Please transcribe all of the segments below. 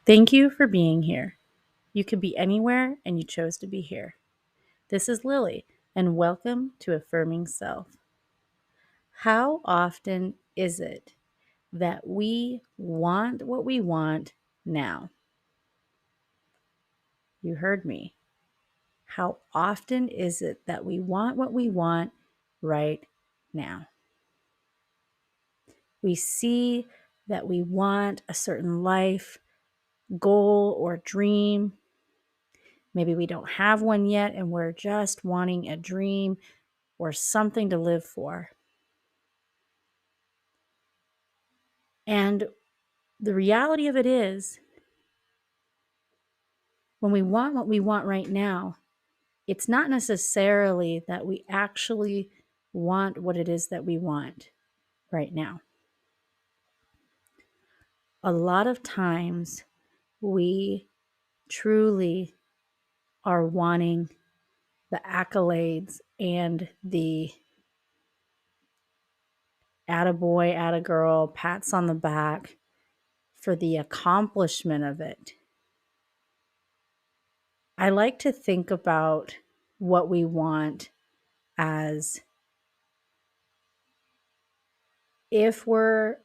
Thank you for being here. You could be anywhere and you chose to be here. This is Lily, and welcome to Affirming Self. How often is it that we want what we want now? You heard me. How often is it that we want what we want right now? We see that we want a certain life, goal, or dream. Maybe we don't have one yet and we're just wanting a dream or something to live for. And the reality of it is, when we want what we want right now, it's not necessarily that we actually want what it is that we want right now. A lot of times we truly are wanting the accolades and the attaboy, attagirl, pats on the back for the accomplishment of it. I like to think about what we want as if we're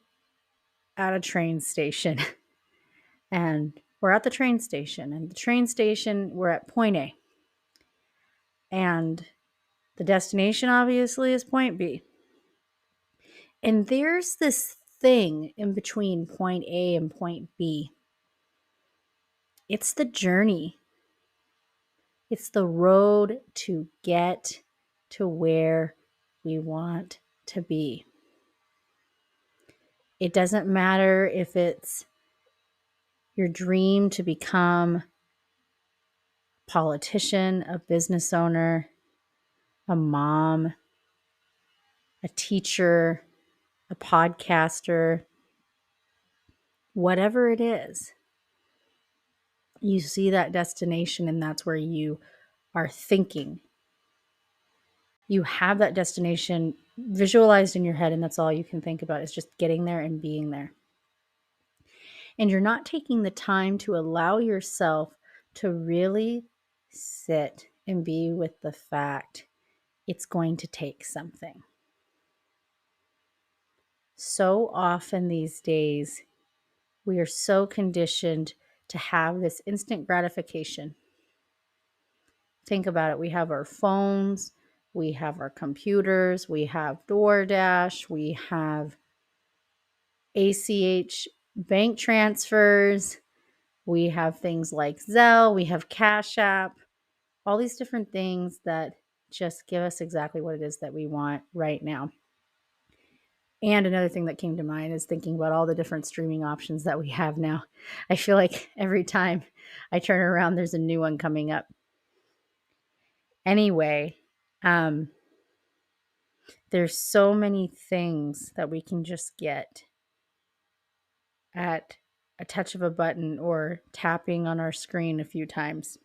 at a train station and we're at the train station, and the train station, we're at point A. And the destination obviously is point B. And there's this thing in between point A and point B. It's the journey. It's the road to get to where we want to be. It doesn't matter if it's your dream to become a politician, a business owner, a mom, a teacher, a podcaster, whatever it is. You see that destination and that's where you are thinking. You have that destination visualized in your head and that's all you can think about is just getting there and being there. And you're not taking the time to allow yourself to really sit and be with the fact it's going to take something. So often these days, we are so conditioned to have this instant gratification. Think about it. We have our phones, we have our computers, we have DoorDash, we have ACH bank transfers, we have things like Zelle, we have Cash App, all these different things that just give us exactly what it is that we want right now. And another thing that came to mind is thinking about all the different streaming options that we have now. I feel like every time I turn around, there's a new one coming up. Anyway, there's so many things that we can just get at a touch of a button or tapping on our screen a few times.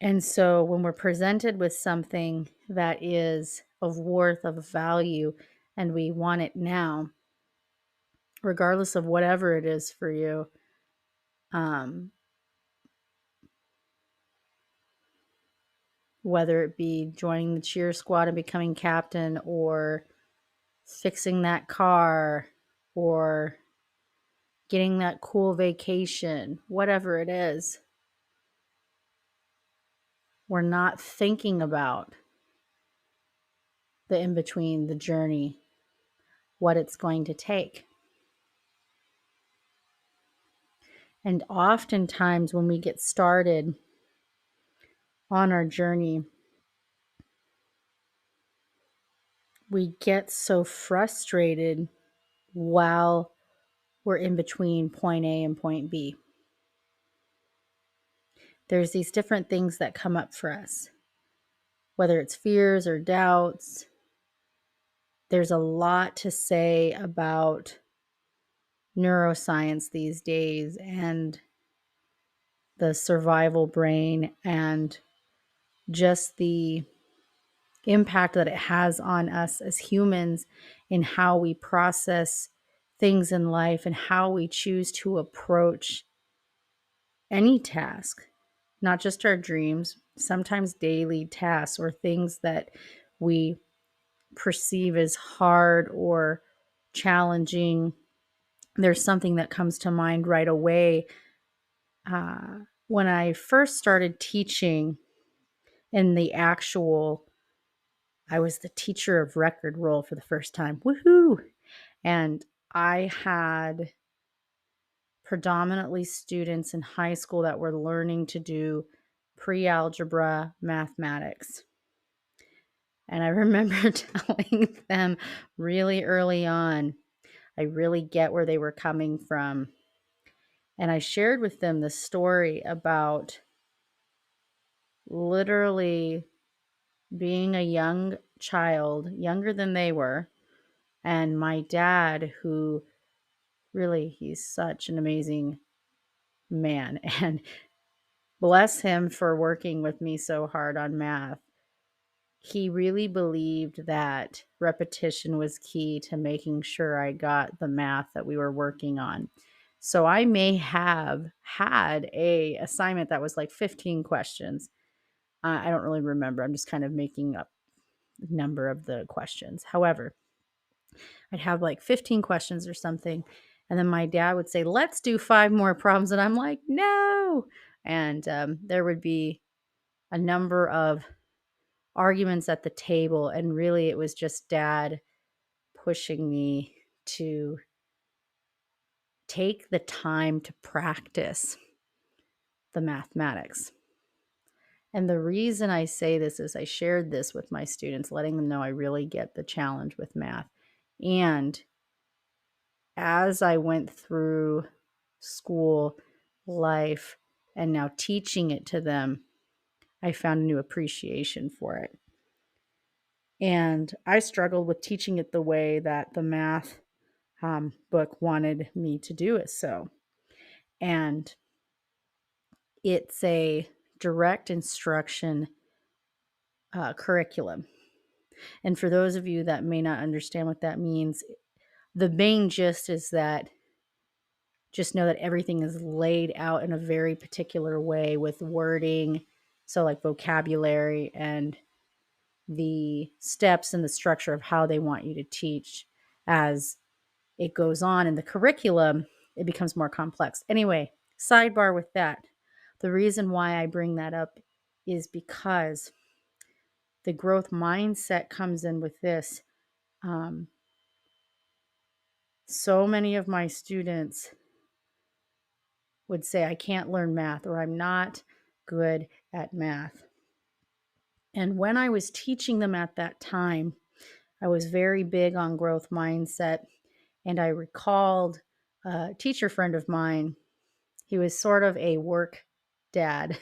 And so when we're presented with something that is of worth, of value, and we want it now, regardless of whatever it is for you, whether it be joining the cheer squad and becoming captain, or fixing that car, or getting that cool vacation, whatever it is, we're not thinking about the in-between, the journey, what it's going to take. And oftentimes when we get started on our journey, we get so frustrated while we're in between point A and point B. There's these different things that come up for us, whether it's fears or doubts. There's a lot to say about neuroscience these days and the survival brain and just the impact that it has on us as humans in how we process things in life and how we choose to approach any task, not just our dreams, sometimes daily tasks or things that we perceive as hard or challenging. There's something that comes to mind right away. When I first started teaching in the actual, I was the teacher of record role for the first time. Woohoo! And I had predominantly students in high school that were learning to do pre-algebra mathematics. And I remember telling them really early on, I really get where they were coming from. And I shared with them the story about literally being a young child, younger than they were, and my dad, who really, he's such an amazing man. And bless him for working with me so hard on math. He really believed that repetition was key to making sure I got the math that we were working on. So I may have had a assignment that was like 15 questions. I don't really remember. I'm just kind of making up the number of the questions. However, I'd have like 15 questions or something. And then my dad would say, let's do 5 more problems. And I'm like, no. And there would be a number of arguments at the table. And really, it was just dad pushing me to take the time to practice the mathematics. And the reason I say this is I shared this with my students, letting them know I really get the challenge with math. And as I went through school life and now teaching it to them, I found a new appreciation for it. And I struggled with teaching it the way that the math book wanted me to do it. So, and it's a direct instruction curriculum. And for those of you that may not understand what that means, the main gist is that just know that everything is laid out in a very particular way with wording. So, like vocabulary and the steps and the structure of how they want you to teach as it goes on in the curriculum, it becomes more complex. Anyway, sidebar with that. The reason why I bring that up is because the growth mindset comes in with this. So many of my students would say, I can't learn math, or I'm not good at math. And when I was teaching them at that time, I was very big on growth mindset. And I recalled a teacher friend of mine. He was sort of a work dad.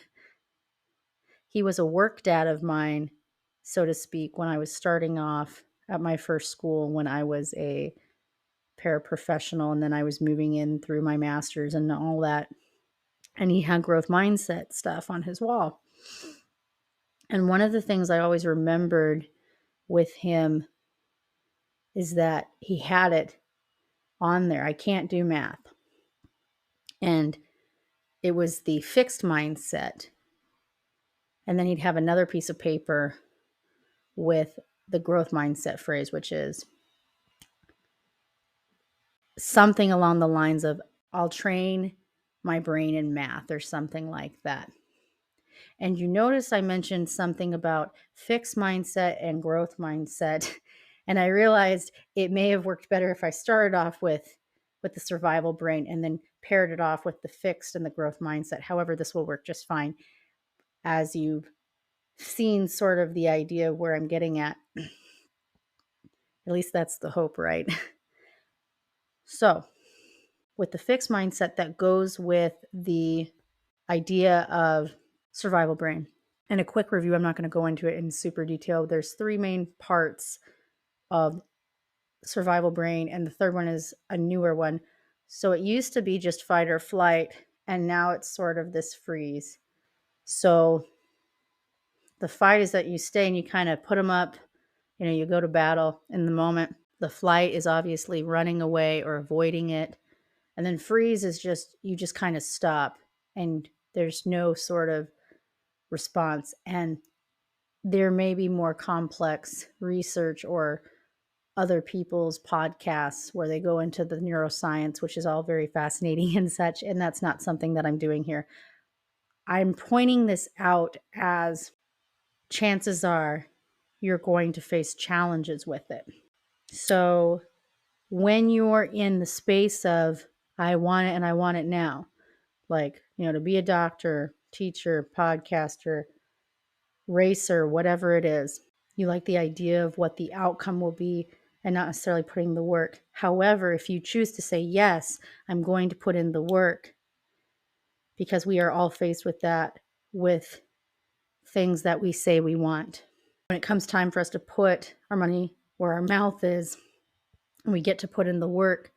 He was a work dad of mine, so to speak, when I was starting off at my first school, when I was a paraprofessional, and then I was moving in through my master's and all that. And he had growth mindset stuff on his wall. And one of the things I always remembered with him is that he had it on there. I can't do math. And it was the fixed mindset. And then he'd have another piece of paper with the growth mindset phrase, which is something along the lines of, I'll train my brain in math, or something like that. And you notice I mentioned something about fixed mindset and growth mindset. And I realized it may have worked better if I started off with the survival brain and then paired it off with the fixed and the growth mindset. However, this will work just fine, as you've seen sort of the idea of where I'm getting at. At least that's the hope, right? So, with the fixed mindset, that goes with the idea of survival brain. And a quick review, I'm not going to go into it in super detail. There's 3 main parts of survival brain, and the third one is a newer one. So it used to be just fight or flight, and now it's sort of this freeze. So the fight is that you stay and you kind of put them up, you go to battle in the moment. The flight is obviously running away or avoiding it. And then freeze is just, you just kind of stop and there's no sort of response. And there may be more complex research or other people's podcasts where they go into the neuroscience, which is all very fascinating and such. And that's not something that I'm doing here. I'm pointing this out as chances are you're going to face challenges with it. So when you're in the space of, I want it and I want it now, like, to be a doctor, teacher, podcaster, racer, whatever it is, you like the idea of what the outcome will be and not necessarily putting the work. However, if you choose to say, yes, I'm going to put in the work, because we are all faced with that, with things that we say we want. When it comes time for us to put our money where our mouth is, and we get to put in the work,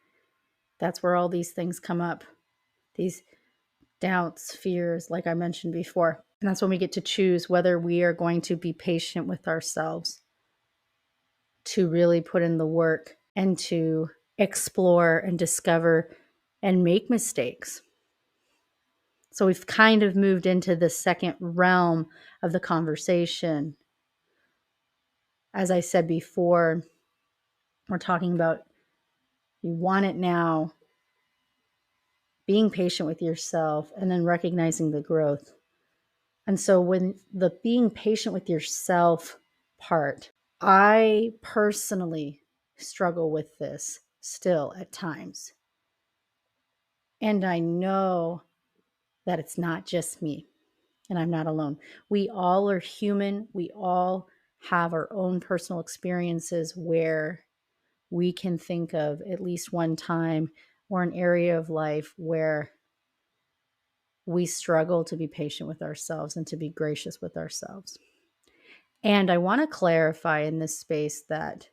that's where all these things come up. These doubts, fears, like I mentioned before. And that's when we get to choose whether we are going to be patient with ourselves, to really put in the work and to explore and discover and make mistakes. So we've kind of moved into the second realm of the conversation. As I said before, we're talking about you want it now, being patient with yourself, and then recognizing the growth. And so when the being patient with yourself part, I personally struggle with this still at times. And I know that it's not just me and I'm not alone. We all are human. We all have our own personal experiences where we can think of at least one time or an area of life where we struggle to be patient with ourselves and to be gracious with ourselves. And I want to clarify in this space that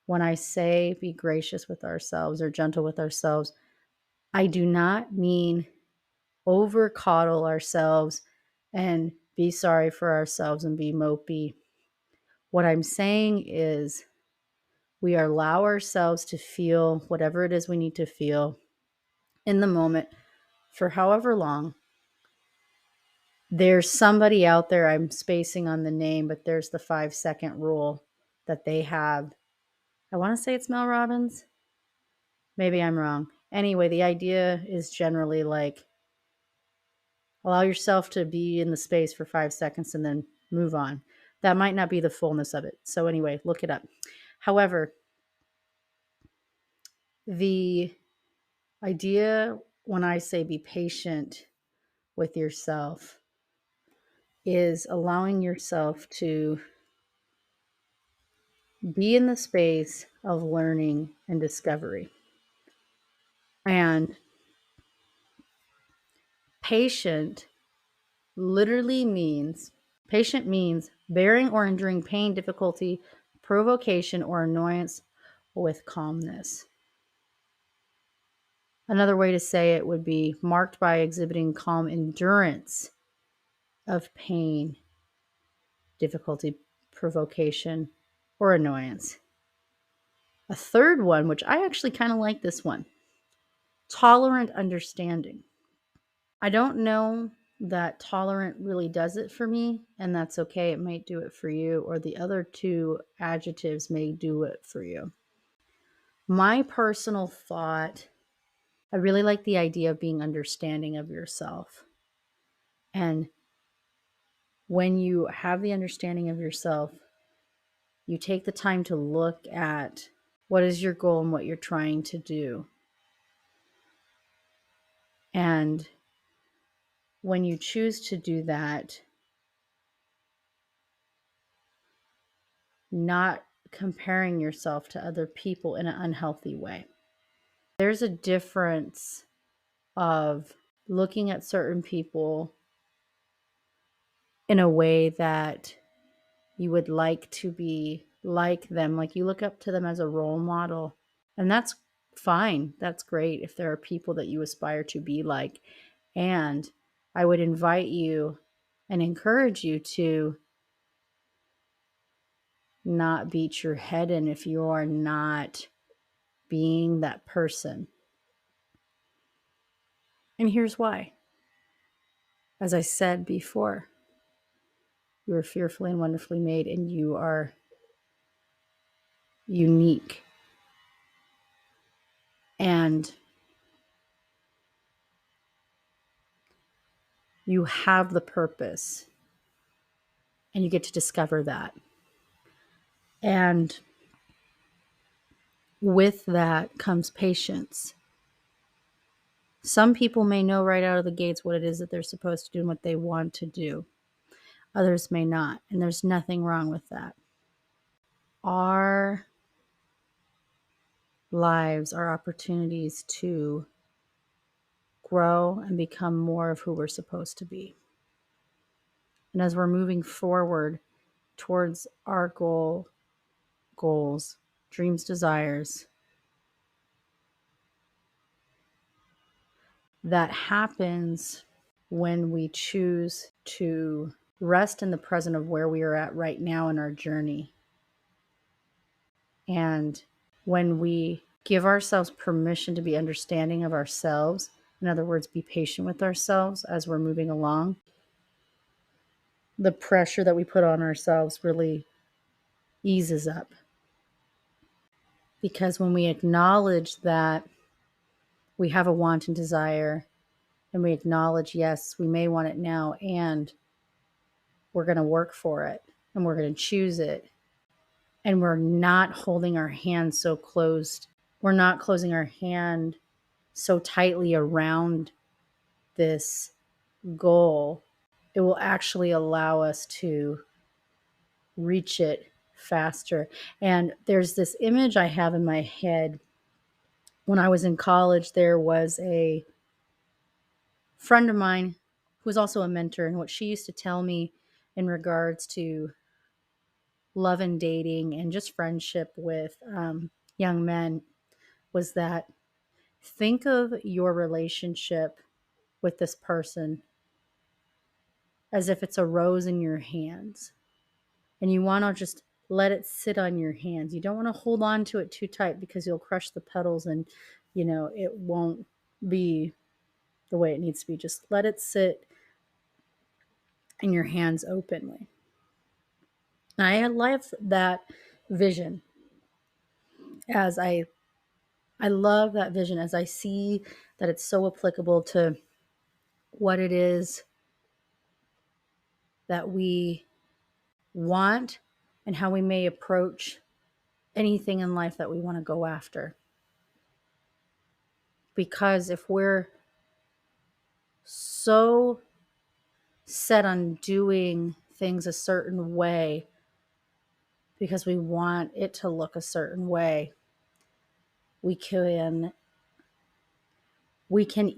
when I say be gracious with ourselves or gentle with ourselves, I do not mean over coddle ourselves and be sorry for ourselves and be mopey. What I'm saying is we allow ourselves to feel whatever it is we need to feel in the moment for however long. There's somebody out there, I'm spacing on the name, but there's the 5-second rule that they have. I want to say it's Mel Robbins. Maybe I'm wrong. Anyway, the idea is generally like allow yourself to be in the space for 5 seconds and then move on. That might not be the fullness of it. So anyway, look it up. However, the idea when I say be patient with yourself is allowing yourself to be in the space of learning and discovery. And patient literally means bearing or enduring pain, difficulty, provocation, or annoyance with calmness. Another way to say it would be marked by exhibiting calm endurance of pain, difficulty, provocation, or annoyance. A third one, which I actually kind of like this one, tolerant understanding. I don't know that tolerant really does it for me, and that's okay. It might do it for you, or the other two adjectives may do it for you. My personal thought, I really like the idea of being understanding of yourself. And when you have the understanding of yourself, you take the time to look at what is your goal and what you're trying to do. And when you choose to do that, not comparing yourself to other people in an unhealthy way. There's a difference of looking at certain people in a way that you would like to be like them, like you look up to them as a role model. And that's fine. That's great if there are people that you aspire to be like. And I would invite you and encourage you to not beat your head in if you are not being that person. And here's why. As I said before, you are fearfully and wonderfully made, and you are unique. And you have the purpose, and you get to discover that. And with that comes patience. Some people may know right out of the gates what it is that they're supposed to do and what they want to do. Others may not, and there's nothing wrong with that. Our lives are opportunities to grow and become more of who we're supposed to be. And as we're moving forward towards our goals, dreams, desires, that happens when we choose to rest in the present of where we are at right now in our journey. And when we give ourselves permission to be understanding of ourselves, in other words, be patient with ourselves as we're moving along, the pressure that we put on ourselves really eases up. Because when we acknowledge that we have a want and desire, and we acknowledge, yes, we may want it now, and we're going to work for it, and we're going to choose it, and we're not holding our hand so closed, we're not closing our hand so tightly around this goal, it will actually allow us to reach it faster. And there's this image I have in my head. When I was in college, there was a friend of mine who was also a mentor, and what she used to tell me in regards to love and dating and just friendship with young men was that think of your relationship with this person as if it's a rose in your hands, and you want to just let it sit on your hands. You don't want to hold on to it too tight because you'll crush the petals and it won't be the way it needs to be. Just let it sit in your hands openly. And I love that vision as I love that vision as I see that it's so applicable to what it is that we want and how we may approach anything in life that we want to go after. Because if we're so set on doing things a certain way because we want it to look a certain way, we can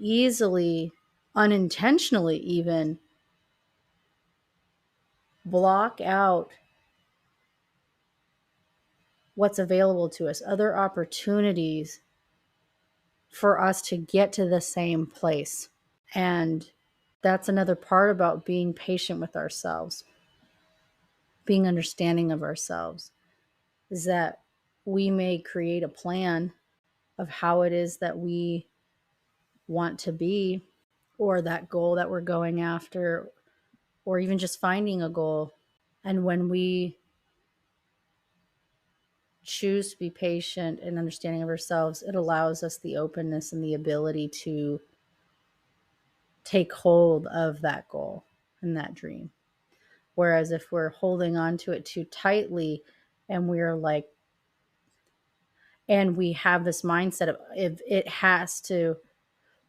easily, unintentionally even, block out what's available to us, other opportunities for us to get to the same place. And that's another part about being patient with ourselves, being understanding of ourselves, is that we may create a plan of how it is that we want to be, or that goal that we're going after, or even just finding a goal. And when we choose to be patient and understanding of ourselves, it allows us the openness and the ability to take hold of that goal and that dream. Whereas if we're holding on to it too tightly and we're like, and we have this mindset of if it has to,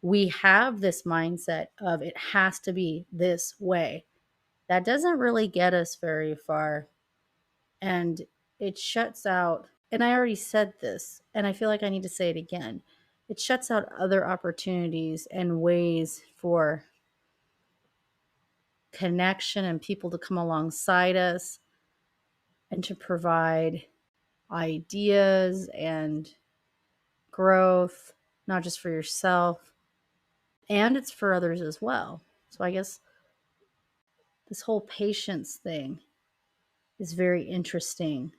we have this mindset of it has to be this way. That doesn't really get us very far. And it shuts out, and I already said this, and I feel like I need to say it again. It shuts out other opportunities and ways for connection and people to come alongside us and to provide ideas and growth, not just for yourself, and it's for others as well. So I guess this whole patience thing is very interesting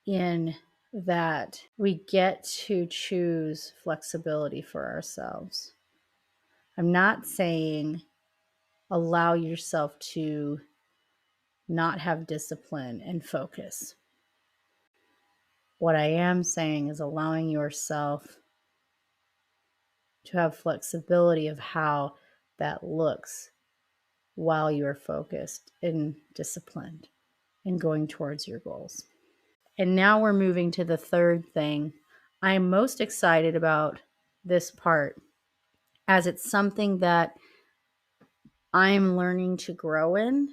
in that we get to choose flexibility for ourselves. I'm not saying allow yourself to not have discipline and focus. What I am saying is allowing yourself to have flexibility of how that looks while you're focused and disciplined and going towards your goals. And now we're moving to the third thing. I'm most excited about this part as it's something that I'm learning to grow in.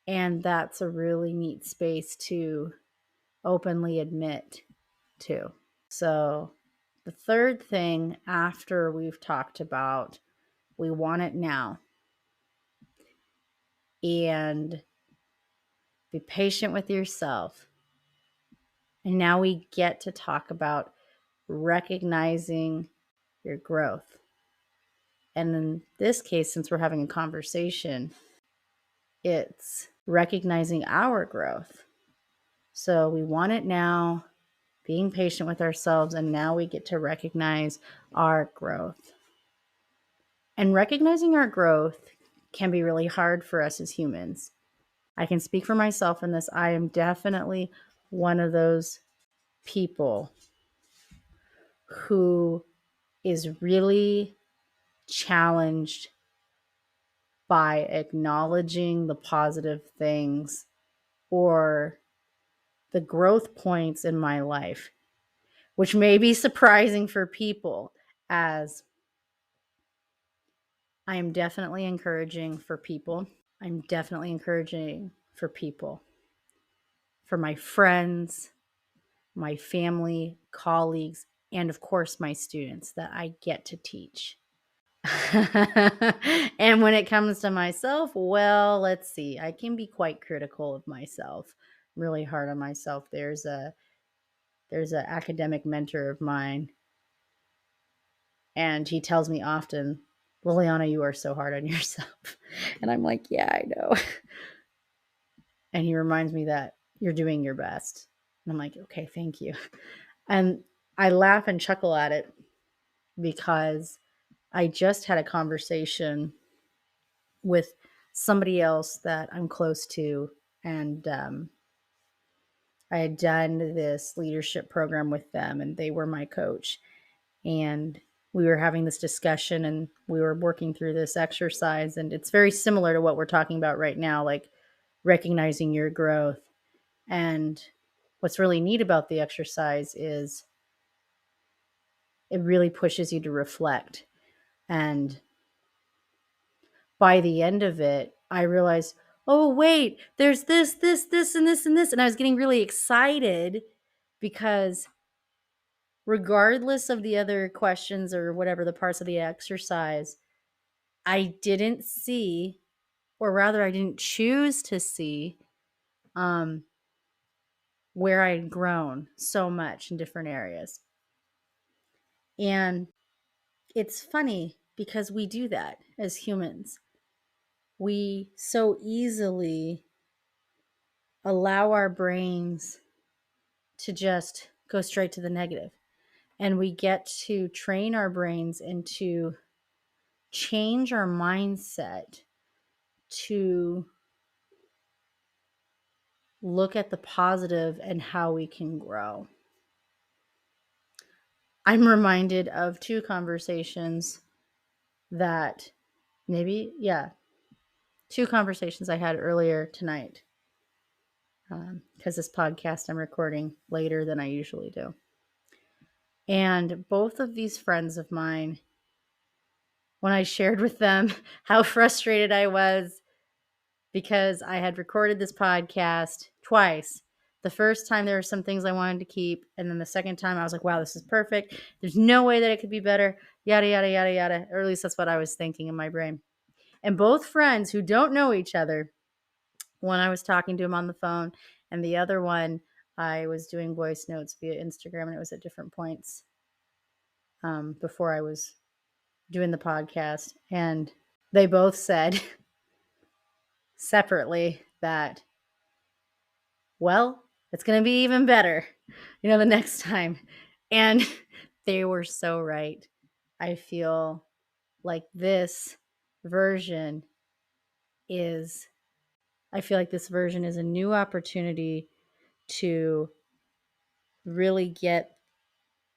And that's a really neat space to openly admit to. So, the third thing after we've talked about we want it now and be patient with yourself. And now we get to talk about recognizing your growth. And in this case, since we're having a conversation, it's recognizing our growth. So we want it now, being patient with ourselves, and now we get to recognize our growth. And recognizing our growth can be really hard for us as humans. I can speak for myself in this. I am definitely one of those people who is really challenged by acknowledging the positive things or the growth points in my life, which may be surprising for people, as I am definitely encouraging for people. I'm definitely encouraging for people, for my friends, my family, colleagues, and of course, my students that I get to teach. And when it comes to myself, well, let's see. I can be quite critical of myself, really hard on myself. There's an academic mentor of mine, and he tells me often, Liliana, you are so hard on yourself. And I'm like, yeah, I know. And he reminds me that you're doing your best. And I'm like, okay, thank you. And I laugh and chuckle at it because I just had a conversation with somebody else that I'm close to. And I had done this leadership program with them, and they were my coach. And we were having this discussion, and we were working through this exercise. And it's very similar to what we're talking about right now, like recognizing your growth. And what's really neat about the exercise is it really pushes you to reflect. And by the end of it, I realized, oh, wait, there's this, and this, and this. And I was getting really excited because regardless of the other questions or whatever the parts of the exercise, I didn't see, or rather, I didn't choose to see where I had grown so much in different areas. And it's funny because we do that as humans. We so easily allow our brains to just go straight to the negative. And we get to train our brains and to change our mindset to look at the positive and how we can grow. I'm reminded of two conversations that two conversations I had earlier tonight. Because this podcast I'm recording later than I usually do. And both of these friends of mine, when I shared with them how frustrated I was because I had recorded this podcast twice. The first time there were some things I wanted to keep. And then the second time I was like, wow, this is perfect. There's no way that it could be better. Yada, yada, yada, yada. Or at least that's what I was thinking in my brain. And both friends who don't know each other, one I was talking to him on the phone, and the other one I was doing voice notes via Instagram, and it was at different points before I was doing the podcast. And they both said separately that, well, It's going to be even better, the next time. And they were so right. I feel like this version is, a new opportunity to really get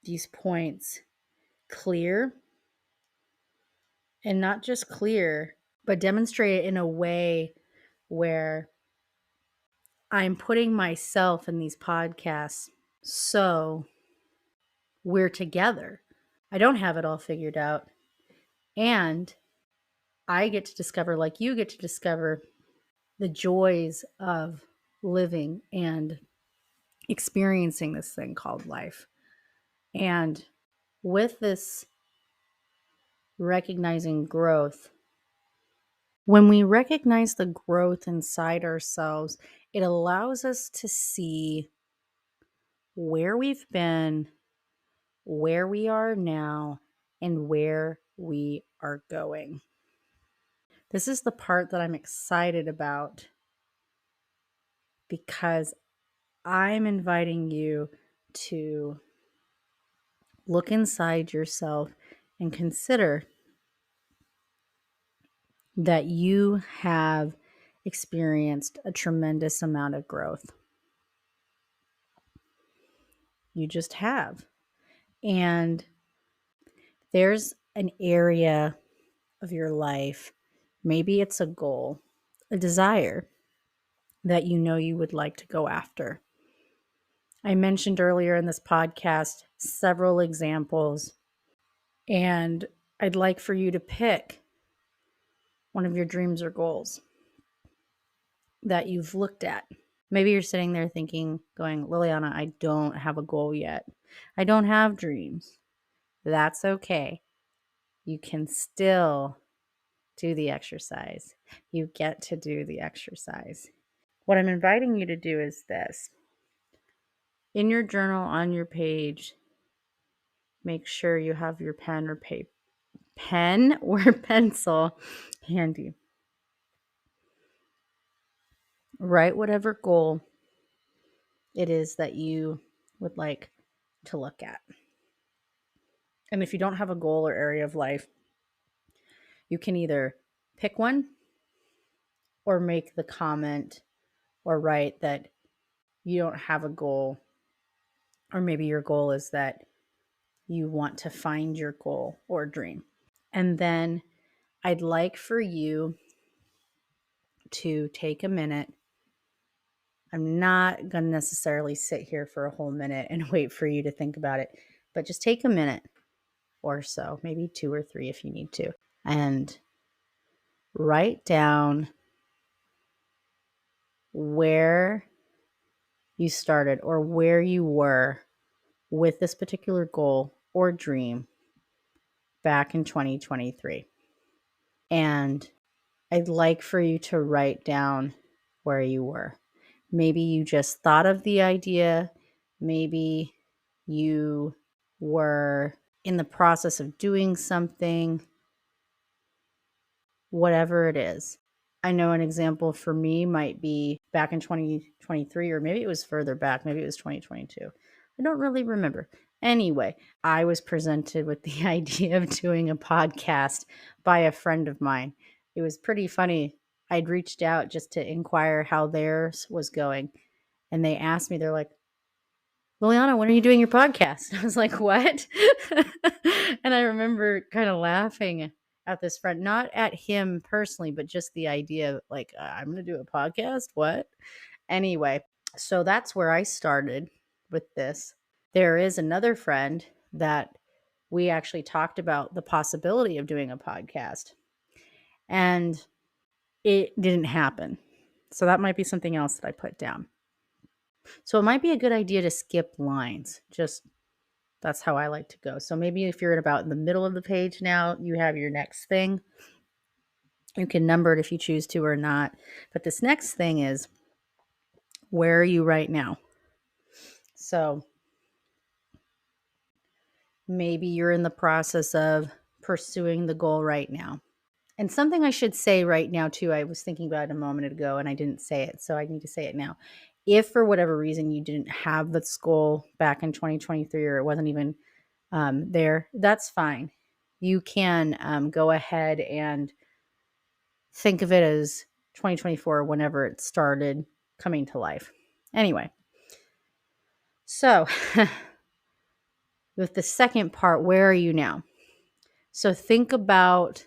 these points clear, and not just clear, but demonstrate it in a way where I'm putting myself in these podcasts so we're together. I don't have it all figured out. And I get to discover, like you get to discover, the joys of living and experiencing this thing called life. And with this recognizing growth, when we recognize the growth inside ourselves, it allows us to see where we've been, where we are now, and where we are going. This is the part that I'm excited about, because I'm inviting you to look inside yourself and consider that you have experienced a tremendous amount of growth. You just have. And there's an area of your life, maybe it's a goal, a desire that you would like to go after. I mentioned earlier in this podcast several examples, and I'd like for you to pick one of your dreams or goals that you've looked at. Maybe you're sitting there thinking, going, Liliana, I don't have a goal yet. I don't have dreams. That's okay. You can still do the exercise. You get to do the exercise. What I'm inviting you to do is this. In your journal, on your page, make sure you have your pen or pencil handy. Write whatever goal it is that you would like to look at. And if you don't have a goal or area of life, you can either pick one or make the comment or write that you don't have a goal, or maybe your goal is that you want to find your goal or dream. And then I'd like for you to take a minute. I'm not going to necessarily sit here for a whole minute and wait for you to think about it, but just take a minute or so, maybe 2 or 3 if you need to, and write down where you started or where you were with this particular goal or dream back in 2023. And I'd like for you to write down where you were. Maybe you just thought of the idea. Maybe you were in the process of doing something. Whatever it is. I know an example for me might be back in 2023, or maybe it was further back. Maybe it was 2022. I don't really remember. Anyway, I was presented with the idea of doing a podcast by a friend of mine. It was pretty funny. I'd reached out just to inquire how theirs was going. And they asked me, they're like, Liliana, when are you doing your podcast? I was like, what? And I remember kind of laughing at this friend, not at him personally, but just the idea of like, I'm going to do a podcast. What? Anyway, so that's where I started with this. There is another friend that we actually talked about the possibility of doing a podcast, and it didn't happen. So that might be something else that I put down. So it might be a good idea to skip lines. Just that's how I like to go. So maybe if you're at about in the middle of the page now, you have your next thing. You can number it if you choose to or not. But this next thing is, where are you right now? So maybe you're in the process of pursuing the goal right now. And something I should say right now too, I was thinking about it a moment ago and I didn't say it, so I need to say it now, If for whatever reason you didn't have this goal back in 2023 or it wasn't even there, that's fine. You can go ahead and think of it as 2024 whenever it started coming to life. Anyway, so with the second part, where are you now? So think about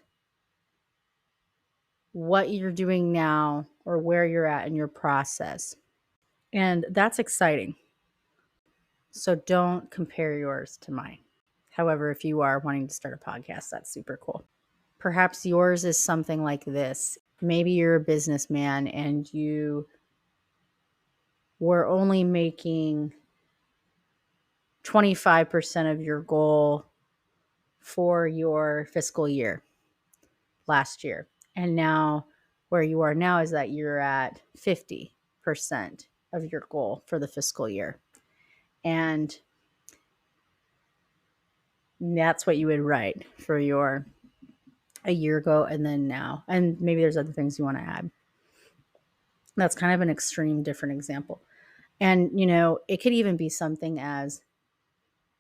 what you're doing now or where you're at in your process. And that's exciting. So don't compare yours to mine. However, if you are wanting to start a podcast, that's super cool. Perhaps yours is something like this. Maybe you're a businessman and you were only making 25% of your goal for your fiscal year last year. And now where you are now is that you're at 50% of your goal for the fiscal year. And that's what you would write for your a year ago and then now. And maybe there's other things you want to add. That's kind of an extreme different example. And, it could even be something as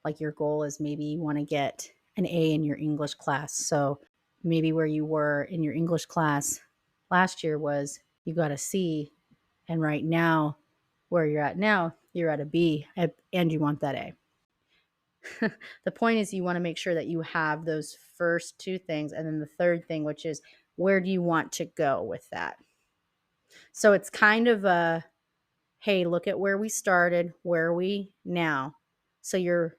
like your goal is maybe you want to get an A in your English class. So maybe where you were in your English class last year was you got a C. And right now, where you're at now, you're at a B and you want that A. The point is you want to make sure that you have those first two things. And then the third thing, which is where do you want to go with that? So it's kind of a, hey, look at where we started, where are we now? So you're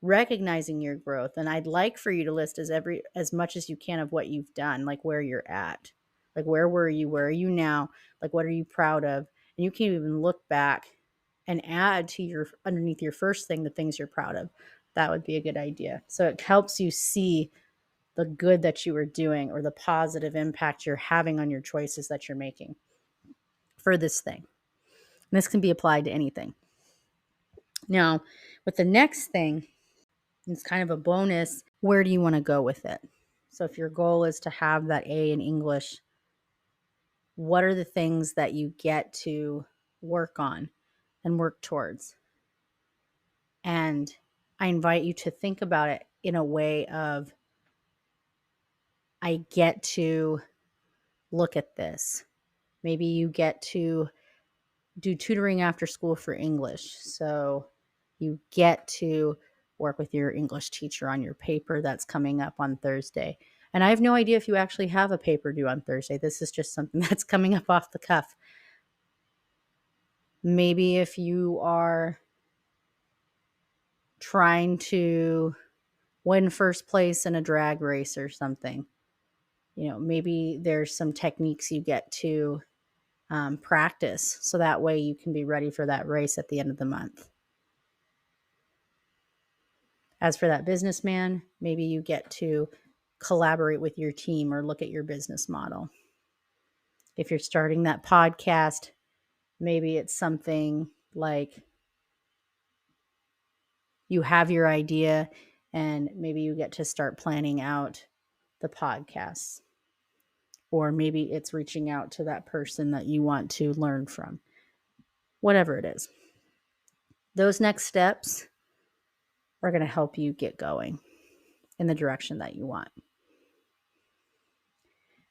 recognizing your growth. And I'd like for you to list as much as you can of what you've done, like where you're at. Like where were you? Where are you now? Like what are you proud of? And you can even look back and add to your underneath your first thing the things you're proud of. That would be a good idea. So it helps you see the good that you are doing or the positive impact you're having on your choices that you're making for this thing. And this can be applied to anything. Now, with the next thing, it's kind of a bonus. Where do you want to go with it? So if your goal is to have that A in English, what are the things that you get to work on and work towards? And I invite you to think about it in a way of, I get to look at this. Maybe you get to do tutoring after school for English. So you get to work with your English teacher on your paper that's coming up on Thursday. And I have no idea if you actually have a paper due on Thursday. This is just something that's coming up off the cuff. Maybe if you are trying to win first place in a drag race or something, maybe there's some techniques you get to practice so that way you can be ready for that race at the end of the month. As for that businessman, maybe you get to collaborate with your team or look at your business model. If you're starting that podcast, maybe it's something like you have your idea and maybe you get to start planning out the podcasts. Or maybe it's reaching out to that person that you want to learn from. Whatever it is. Those next steps are going to help you get going in the direction that you want.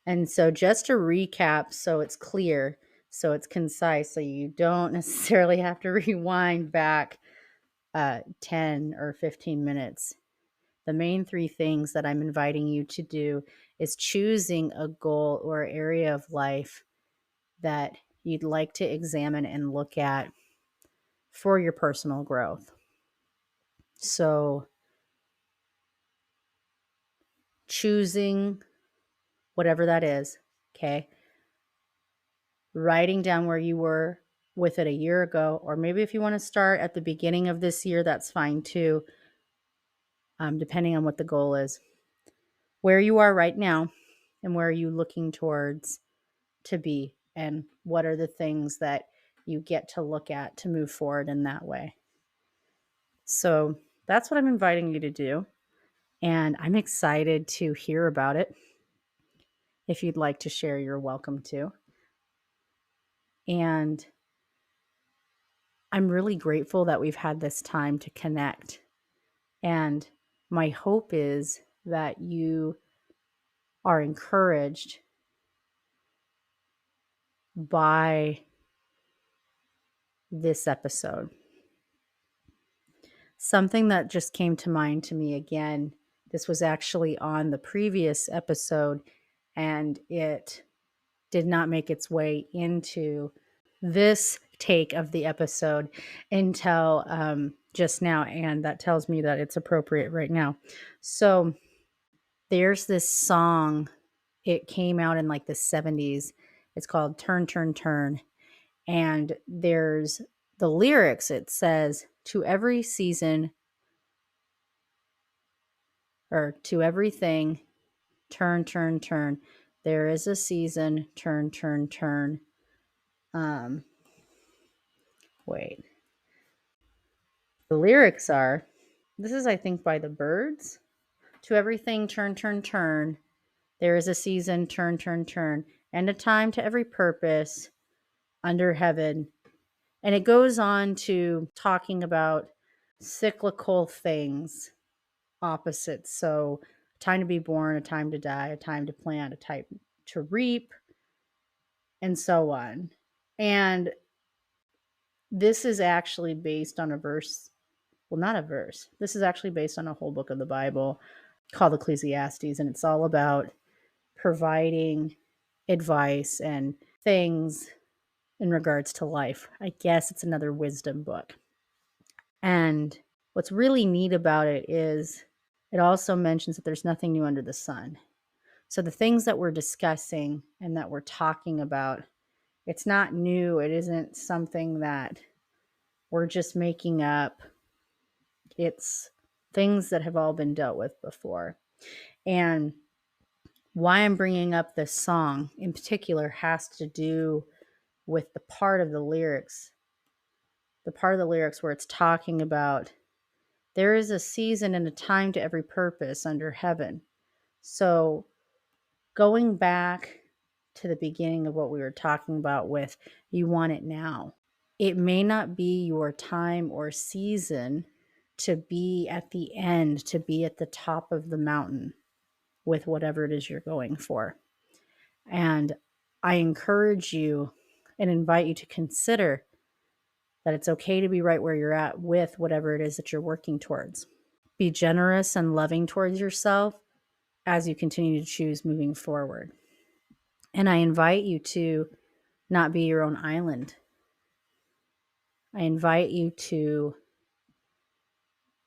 And so just to recap, so it's clear, so it's concise, so you don't necessarily have to rewind back 10 or 15 minutes. The main three things that I'm inviting you to do is choosing a goal or area of life that you'd like to examine and look at for your personal growth. So choosing whatever that is, okay? Writing down where you were with it a year ago, or maybe if you want to start at the beginning of this year, that's fine too, depending on what the goal is. Where you are right now, and where are you looking towards to be, and what are the things that you get to look at to move forward in that way. So that's what I'm inviting you to do, and I'm excited to hear about it. If you'd like to share, you're welcome to. And I'm really grateful that we've had this time to connect. And my hope is that you are encouraged by this episode. Something that just came to mind to me again, this was actually on the previous episode, and it did not make its way into this take of the episode until just now, and that tells me that it's appropriate right now. So there's this song, it came out in like the 70s. It's called Turn, Turn, Turn. And there's the lyrics, it says, to every season or to everything, turn, turn, turn. There is a season, turn, turn, turn. Wait. The lyrics are, this is, I think, by the Birds. To everything, turn, turn, turn. There is a season, turn, turn, turn. And a time to every purpose under heaven. And it goes on to talking about cyclical things, opposites. So, a time to be born, a time to die, a time to plant, a time to reap, and so on. And this is actually based on a verse. Well, not a verse. This is actually based on a whole book of the Bible called Ecclesiastes. And it's all about providing advice and things in regards to life. I guess it's another wisdom book. And what's really neat about it is it also mentions that there's nothing new under the sun. So the things that we're discussing and that we're talking about, it's not new. It isn't something that we're just making up. It's things that have all been dealt with before. And why I'm bringing up this song in particular has to do with the part of the lyrics where it's talking about there is a season and a time to every purpose under heaven. So going back to the beginning of what we were talking about with you want it now. It may not be your time or season to be at the end, to be at the top of the mountain with whatever it is you're going for. And I encourage you and invite you to consider that it's okay to be right where you're at with whatever it is that you're working towards. Be generous and loving towards yourself as you continue to choose moving forward. And I invite you to not be your own island. I invite you to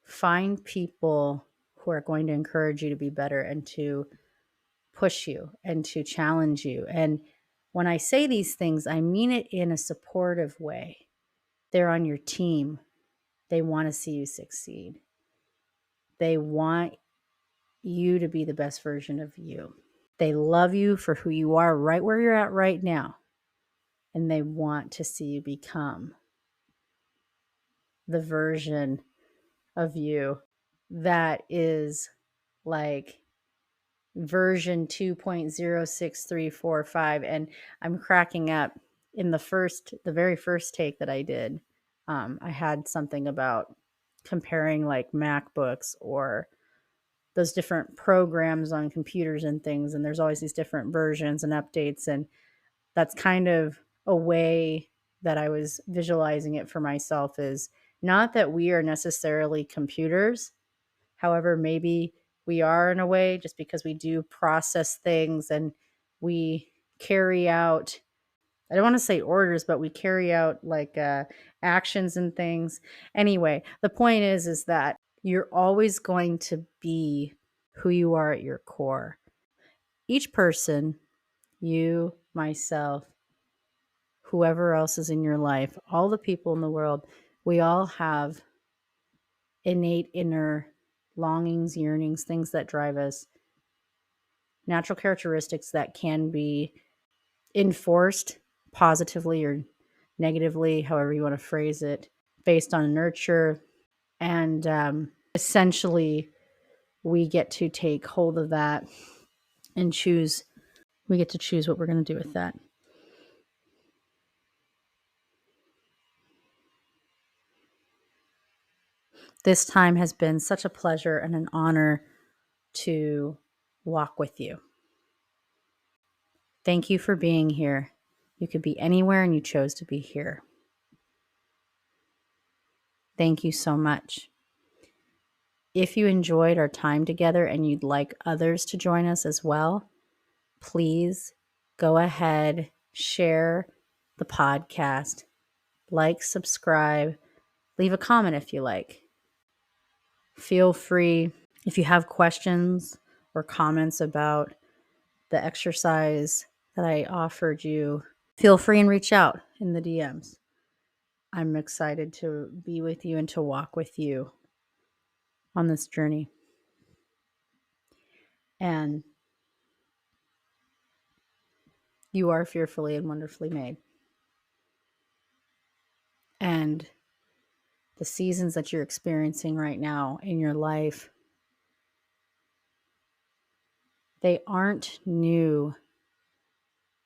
find people who are going to encourage you to be better and to push you and to challenge you. And when I say these things, I mean it in a supportive way. They're on your team. They want to see you succeed. They want you to be the best version of you. They love you for who you are right where you're at right now. And they want to see you become the version of you that is like version 2.06345. And I'm cracking up. In the very first take that I did, I had something about comparing like MacBooks or those different programs on computers and things. And there's always these different versions and updates. And that's kind of a way that I was visualizing it for myself, is not that we are necessarily computers. However, maybe we are in a way, just because we do process things and we carry out, I don't want to say orders, but we carry out like actions and things. Anyway, the point is that you're always going to be who you are at your core. Each person, you, myself, whoever else is in your life, all the people in the world, we all have innate inner longings, yearnings, things that drive us, natural characteristics that can be enforced positively or negatively, however you want to phrase it, based on nurture. And essentially, we get to take hold of that and choose. We get to choose what we're going to do with that. This time has been such a pleasure and an honor to walk with you. Thank you for being here. You could be anywhere and you chose to be here. Thank you so much. If you enjoyed our time together and you'd like others to join us as well, please go ahead, share the podcast, like, subscribe, leave a comment if you like. Feel free, if you have questions or comments about the exercise that I offered you, feel free and reach out in the DMs. I'm excited to be with you and to walk with you on this journey. And you are fearfully and wonderfully made. And the seasons that you're experiencing right now in your life, they aren't new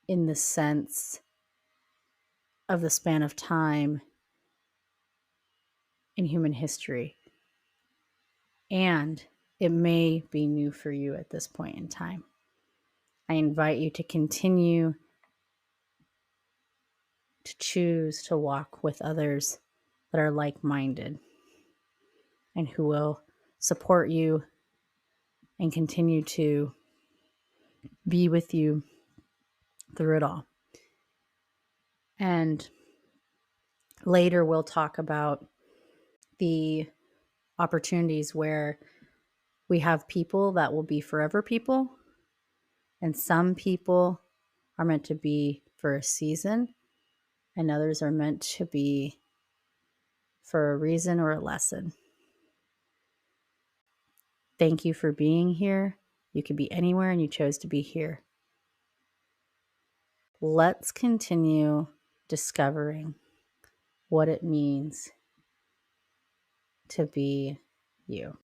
in the sense of the span of time in human history. And it may be new for you at this point in time. I invite you to continue to choose to walk with others that are like-minded and who will support you and continue to be with you through it all. And later we'll talk about the opportunities where we have people that will be forever people, and some people are meant to be for a season, and others are meant to be for a reason or a lesson. Thank you for being here. You could be anywhere and you chose to be here. Let's continue discovering what it means to be you.